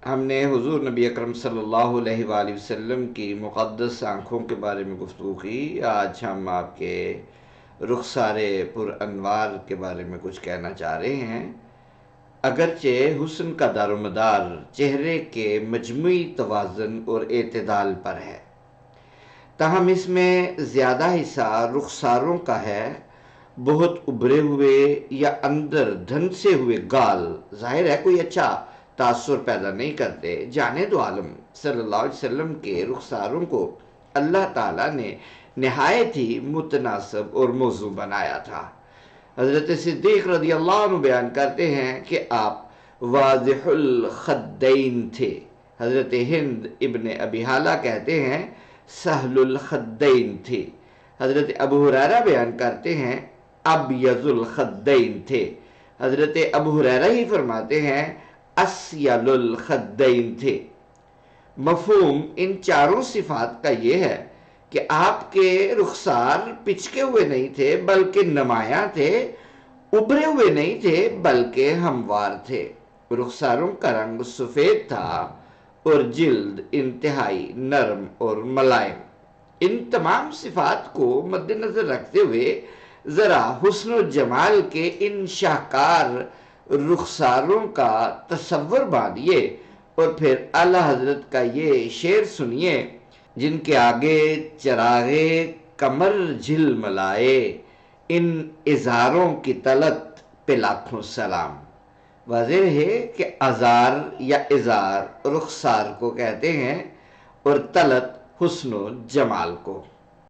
ہم نے حضور نبی اکرم صلی اللہ علیہ وآلہ وسلم کی مقدس آنکھوں کے بارے میں گفتگو کی۔ آج ہم آپ کے رخسار پر انوار کے بارے میں کچھ کہنا چاہ رہے ہیں۔ اگرچہ حسن کا دار و مدار چہرے کے مجموعی توازن اور اعتدال پر ہے، تاہم اس میں زیادہ حصہ رخساروں کا ہے۔ بہت ابھرے ہوئے یا اندر دھنسے ہوئے گال ظاہر ہے کوئی اچھا تاثر پیدا نہیں کرتے۔ جانے دو عالم صلی اللہ علیہ وسلم کے رخساروں کو اللہ تعالیٰ نے نہایت ہی متناسب اور موزوں بنایا تھا۔ حضرت صدیق رضی اللہ عنہ بیان کرتے ہیں کہ آپ واضح الخدین تھے۔ حضرت ہند ابن ابی حالہ کہتے ہیں سہل الخدین تھے۔ حضرت ابو ہریرہ بیان کرتے ہیں ابیض الخدین تھے۔ حضرت ابو ہریرہ ہی فرماتے ہیں اسیل الخدین تھے۔ مفہوم ان چاروں صفات کا یہ ہے کہ آپ کے رخسار پچکے ہوئے نہیں تھے بلکہ نمایاں تھے، ابھرے ہوئے نہیں تھے بلکہ ہموار تھے۔ رخساروں کا رنگ سفید تھا اور جلد انتہائی نرم اور ملائم۔ ان تمام صفات کو مد نظر رکھتے ہوئے ذرا حسن و جمال کے ان شاہکار رخساروں کا تصور باندھیے اور پھر اعلی حضرت کا یہ شعر سنیے، جن کے آگے چراغے کمر جھلملائے، ان اظہاروں کی طلت پہ لاکھوں سلام۔ واضح ہے کہ ازار یا اظہار رخسار کو کہتے ہیں اور طلت حسن و جمال کو۔